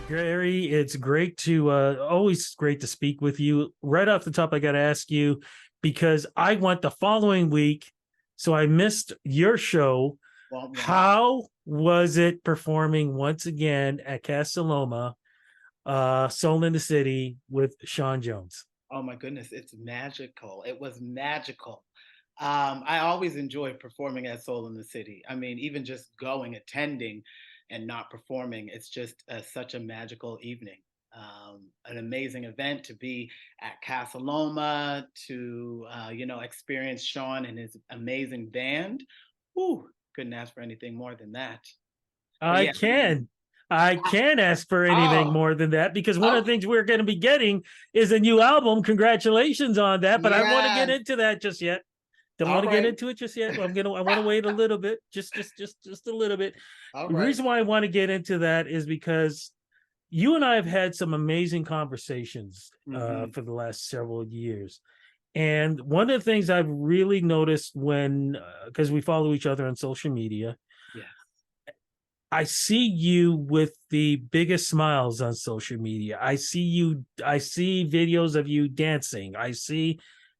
Gary, it's great to always great to speak with you. Right off the top, I got to ask you because I went the following week, so I missed your show. Well, yeah. How was it performing once again at Castelloma, Soul in the City with Sean Jones? Oh my goodness, it's magical. It was magical. I always enjoy performing at Soul in the City. I mean, even just going, attending, and not performing, it's just such a magical evening. An amazing event to be at Casa Loma to experience Sean and his amazing band. Whew, couldn't ask for anything more than that. But I yeah, can. I can't ask for anything oh, more than that because one of the okay, things we're going to be getting is a new album. Congratulations on that. But I don't want to get yes, into that just yet. Don't want all to get right, into it just yet. I want to wait a little bit, just a little bit. all The right. reason why I want to get into that is because you and I have had some amazing conversations Hmm. for the last several years. And one of the things I've really noticed when, because we follow each other on social media, Yes. I see you with the biggest smiles on social media. I see videos of you dancing. I see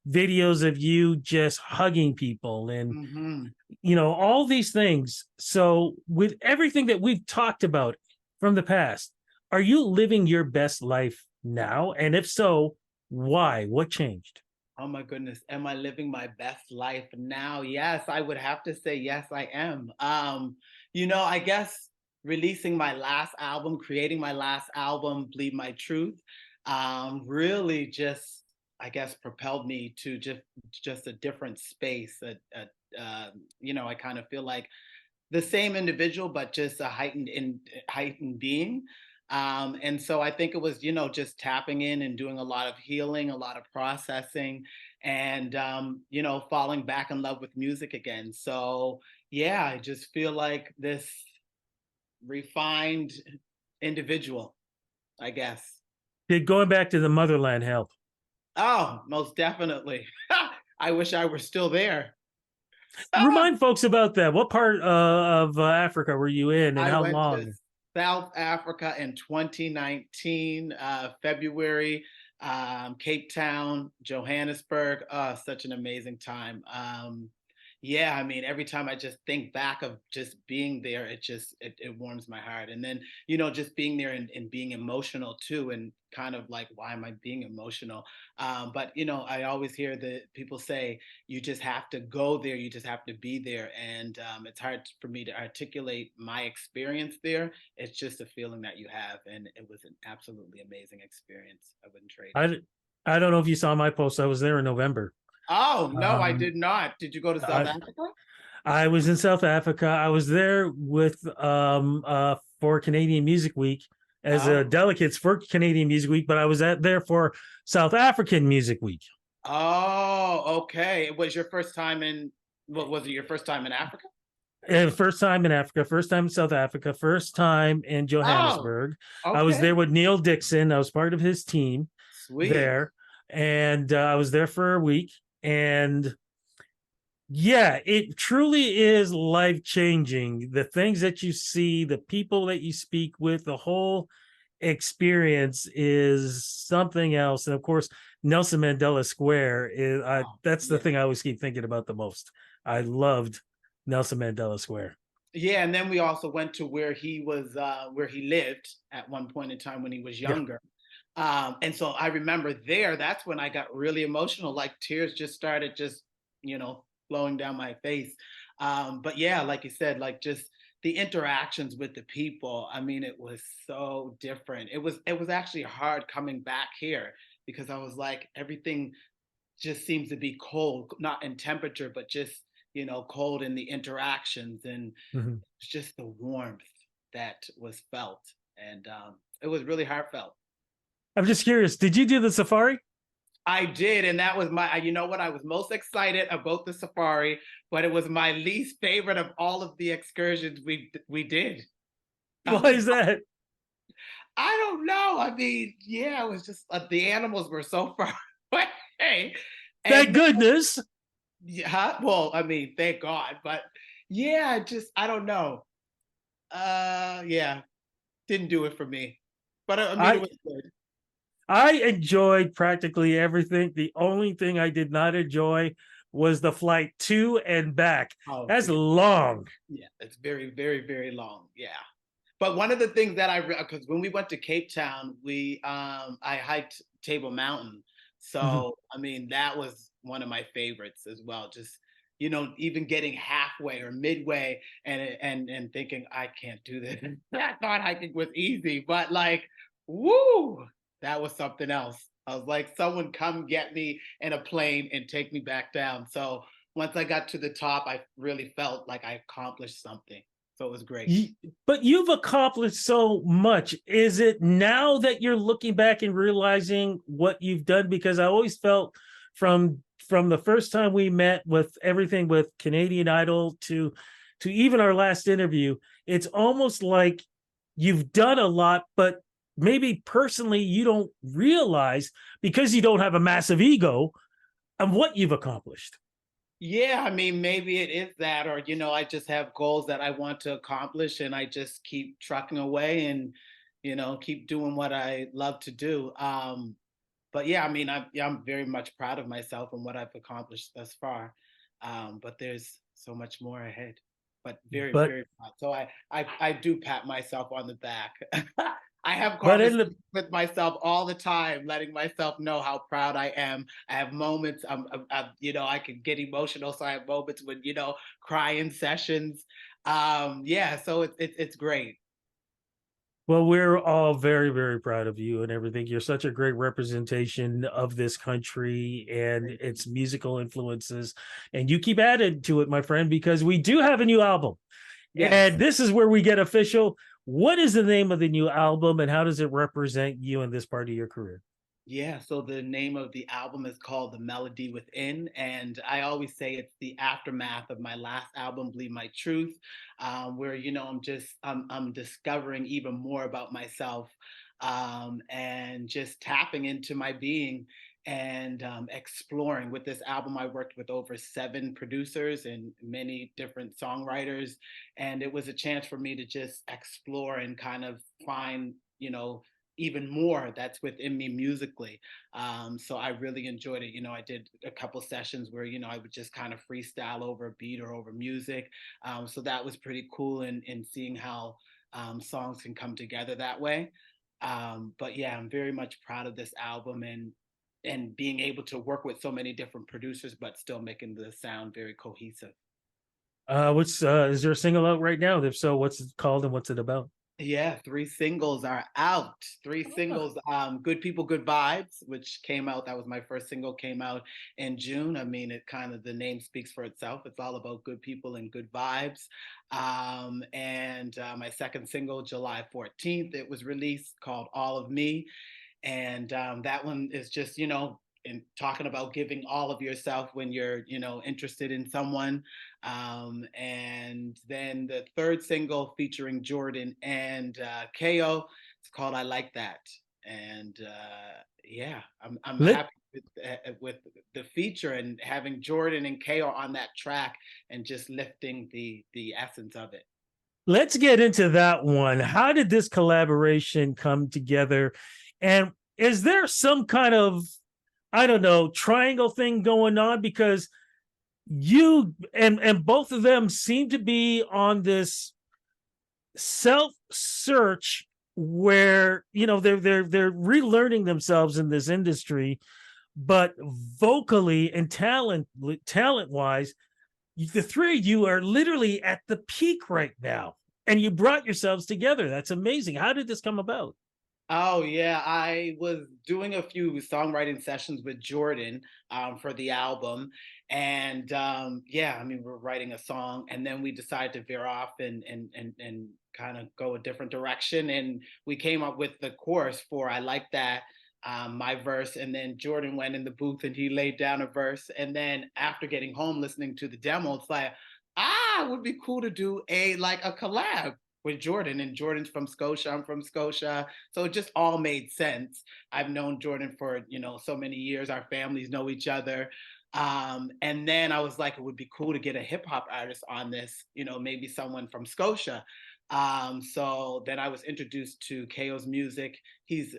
videos of you just hugging people and Hmm. all these things. So with everything that we've talked about from the past, are you living your best life now? And if so, why? What changed? Oh my goodness. Am I living my best life now? Yes, I would have to say yes, I am. I guess releasing my last album, creating my last album, Bleed My Truth, really just I guess propelled me to just a different space. I kind of feel like the same individual, but just a heightened being. And so I think it was, just tapping in and doing a lot of healing, a lot of processing, and falling back in love with music again. So yeah, I just feel like this refined individual, I guess. Did going back to the motherland help? Oh, most definitely. I wish I were still there. Remind folks about that. What part of Africa were you in and I how went to long? South Africa in 2019, February, Cape Town, Johannesburg. Such an amazing time. Yeah, I mean, every time I just think back of just being there, it warms my heart. And then, just being there and being emotional too, and kind of like, why am I being emotional? But I always hear the people say, you just have to go there, you just have to be there, and it's hard for me to articulate my experience there. It's just a feeling that you have, and it was an absolutely amazing experience. I wouldn't trade it. I I don't know if you saw my post. I was there in November. Oh no, I Um, did not. Did you go to South I Africa? I was in South Africa. I was there with for Canadian Music Week as a Oh, delegates for Canadian Music Week, but I was at there for South African Music Week. oh, okay. It was your first time in. What was it? Your first time in Africa? First time in Africa, first time in South Africa, first time in Oh, Johannesburg. I was okay. there with Neil Dixon. I was part of his team Sweet. there, and I was there for a week. And yeah, it truly is life changing. The things that you see, the people that you speak with, the whole experience is something else. And of course, Nelson Mandela Square is Oh, that's the yeah. thing I always keep thinking about the most. I loved Nelson Mandela Square. Yeah, and then we also went to where he lived at one point in time when he was Yeah. younger. And so I remember there, that's when I got really emotional, like tears just started flowing down my face. But yeah, like you said, like just the interactions with the people, I mean, it was so different. It was actually hard coming back here because I was like, everything just seems to be cold, not in temperature, but just, cold in the interactions. And Mhm. it's just the warmth that was felt. And it was really heartfelt. I'm just curious. Did you do the safari? I did, and that was you know what? I was most excited about the safari, but it was my least favorite of all of the excursions we did. I Why was, is that? I don't know. I mean, yeah, it was just the animals were so far away, Thank and goodness. yeah, well, I mean, thank God, but yeah, just I don't know. Yeah, didn't do it for me. but I mean, it I was good. I enjoyed practically everything. The only thing I did not enjoy was the flight to and back. Oh, That's forget. long. Yeah, it's very, very, very long. Yeah. But one of the things that because when we went to Cape Town, I hiked Table Mountain. Mhm. So I mean, that was one of my favorites as well. Just even getting halfway or midway and thinking I can't do this. I thought hiking was easy, but like, woo, that was something else. I was like, someone come get me in a plane and take me back down. So once I got to the top, I really felt like I accomplished something. So it was great. You, but you've accomplished so much. Is it now that you're looking back and realizing what you've done? Because I always felt from the first time we met with everything with Canadian Idol to even our last interview, it's almost like you've done a lot, but maybe personally you don't realize because you don't have a massive ego and what you've accomplished. Yeah, I mean, maybe it is that, or I just have goals that I want to accomplish, and I just keep trucking away and keep doing what I love to do. But yeah, I mean, I'm very much proud of myself and what I've accomplished thus far. But there's so much more ahead. But very, But very proud. So I do pat myself on the back. I have but in conversations the with myself all the time, letting myself know how proud I am. I have moments, I can get emotional. So I have moments when, crying sessions. Yeah, so it's great. Well, we're all very, very proud of you and everything. You're such a great representation of this country and Thank you. its musical influences. And you keep adding to it, my friend, because we do have a new album. Yes. And this is where we get official. What is the name of the new album and how does it represent you in this part of your career? Yeah, so the name of the album is called The Melody Within, and I always say it's the aftermath of my last album, Bleed My Truth, where I'm discovering even more about myself, and just tapping into my being and exploring. With this album, I worked with over 7 producers and many different songwriters, and it was a chance for me to just explore and kind of find, even more that's within me musically. So I really enjoyed it. I did a couple sessions where, I would just kind of freestyle over a beat or over music. So that was pretty cool in seeing how songs can come together that way. But yeah, I'm very much proud of this album and being able to work with so many different producers, but still making the sound very cohesive. What's is there a single out right now? If so, what's it called and what's it about? Yeah, 3 singles are out. 3 Ah, singles, Good People, Good Vibes, which came out, that was my first single, came out in June. I mean, the name speaks for itself. It's all about good people and good vibes. And my second single, July 14th, it was released, called All of Me. And that one is just, in talking about giving all of yourself when you're, interested in someone. And then the third single featuring Jordan and KAYO, it's called I Like That. And yeah, I'm Let happy with the feature and having Jordan and KAYO on that track and just lifting the essence of it. let's get into that one. How did this collaboration come together? And is there some kind of, I don't know, triangle thing going on? Because you and both of them seem to be on this self search where they're relearning themselves in this industry, but vocally and talent wise, the three of you are literally at the peak right now, and you brought yourselves together. That's amazing. How did this come about? Oh yeah, I was doing a few songwriting sessions with Jordan for the album, and yeah, I mean we're writing a song, and then we decided to veer off and kind of go a different direction, and we came up with the chorus for "I Like That." My verse, and then Jordan went in the booth and he laid down a verse, and then after getting home listening to the demo, it's like, it would be cool to do a collab with Jordan, and Jordan's from Scotia, I'm from Scotia. So it just all made sense. I've known Jordan for, so many years. Our families know each other. And then I was like, it would be cool to get a hip hop artist on this, maybe someone from Scotia. So then I was introduced to KAYO's music. He's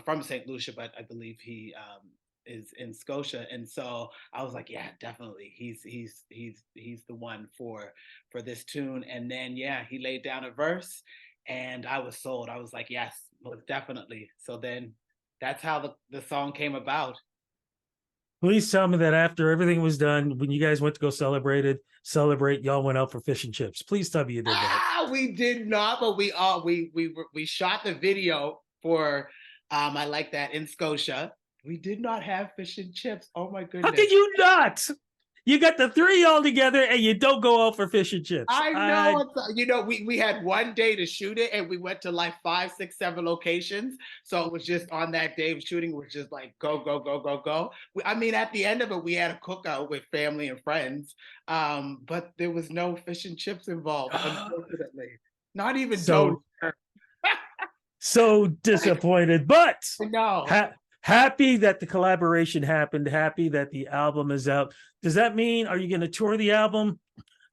from St. Lucia, but I believe he is in Scotia. And so I was like, yeah, definitely, he's the one for this tune. And then yeah, he laid down a verse, and I was sold. I was like, yes, most definitely. So then that's how the song came about. Please tell me that after everything was done, when you guys went to go celebrate, y'all went out for fish and chips. Please tell me you did that. We did not, but we shot the video for I like that in Scotia. We did not have fish and chips. Oh my How goodness. could you not? You got the three all together and you don't go out for fish and chips. I know. You know, we had one day to shoot it, and we went to like 5, 6, 7 locations. So it was just on that day of shooting, we're just like go, go, go, go, go. I mean, at the end of it, we had a cookout with family and friends, but there was no fish and chips involved, unfortunately. Not even dough. So so disappointed, but No. happy that the collaboration happened, happy that the album is out. Does that mean, are you going to tour the album?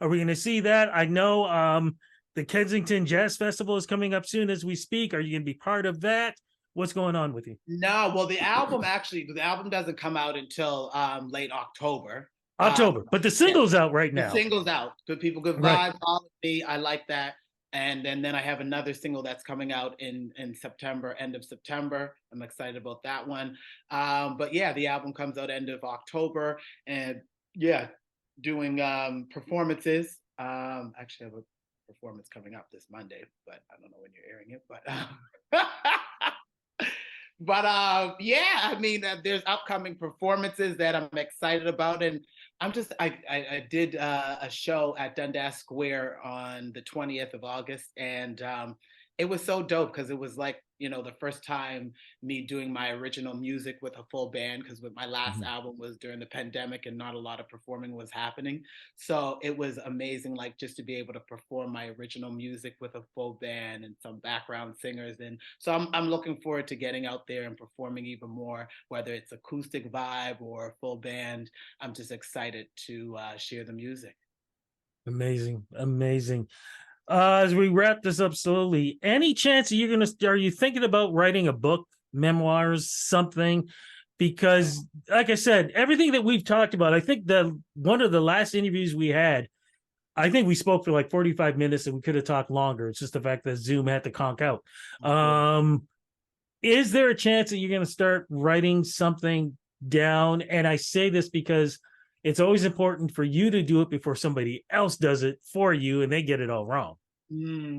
Are we going to see that? I know the Kensington Jazz Festival is coming up soon as we speak. Are you going to be part of that? What's going on with you? No, well, the album doesn't come out until late October. October, but the Yeah, single's out right the now. single's out. Good people, good Right. vibes. All of me, I like that. And then I have another single that's coming out in September, end of September. I'm excited about that one. But yeah, the album comes out end of October, and yeah, doing performances. Actually, I have a performance coming up this Monday, but I don't know when you're airing it. But but yeah, I mean, there's upcoming performances that I'm excited about, and I did a show at Dundas Square on the 20th of August, and it was so dope because it was like, you know, the first time me doing my original music with a full band, because with my last Mhm. album was during the pandemic and not a lot of performing was happening. So it was amazing, like just to be able to perform my original music with a full band and some background singers. And so I'm looking forward to getting out there and performing even more, whether it's acoustic vibe or full band. I'm just excited to share the music. Amazing, amazing. As we wrap this up slowly, any chance that are you thinking about writing a book, memoirs, something? Because, like I said, everything that we've talked about, I think the one of the last interviews we had, I think we spoke for like 45 minutes and we could have talked longer. It's just the fact that Zoom had to conk out. Is there a chance that you're going to start writing something down? And I say this because it's always important for you to do it before somebody else does it for you and they get it all wrong.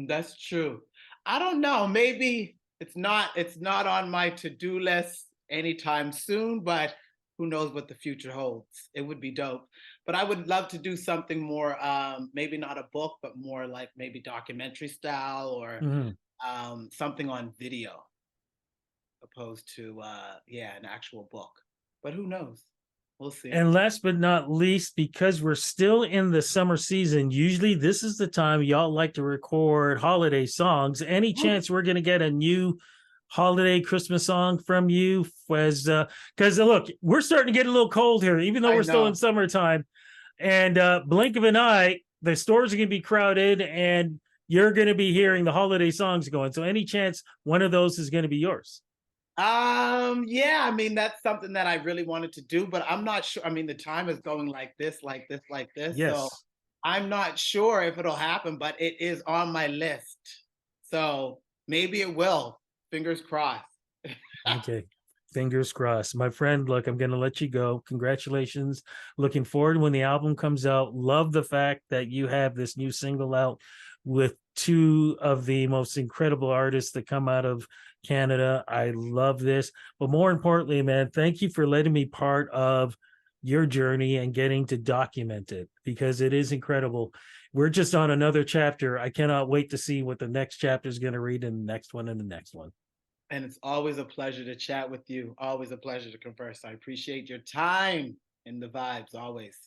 That's true. I don't know. Maybe it's not on my to-do list anytime soon, but who knows what the future holds. It would be dope. But I would love to do something more, maybe not a book, but more like maybe documentary style, or Mhm. something on video opposed to yeah, an actual book. But who knows? We'll see. And last but not least, because we're still in the summer season, usually this is the time y'all like to record holiday songs. Any chance we're going to get a new holiday Christmas song from you? As because look, we're starting to get a little cold here, even though I we're still in know. summertime. And blink of an eye, the stores are going to be crowded, and you're going to be hearing the holiday songs going. So, any chance one of those is going to be yours? Yeah, I mean, that's something that I really wanted to do, but I'm not sure. I mean, the time is going like this, like this, like this. So Yes. I'm not sure if it'll happen, but it is on my list. So maybe it will. Fingers crossed. Okay. Fingers crossed. My friend, look, I'm going to let you go. Congratulations. Looking forward when the album comes out. Love the fact that you have this new single out with two of the most incredible artists that come out of Canada. I love this. But more importantly, man, thank you for letting me part of your journey and getting to document it, because it is incredible. We're just on another chapter. I cannot wait to see what the next chapter is going to read, and the next one and the next one. And it's always a pleasure to chat with you. Always a pleasure to converse. I appreciate your time and the vibes always.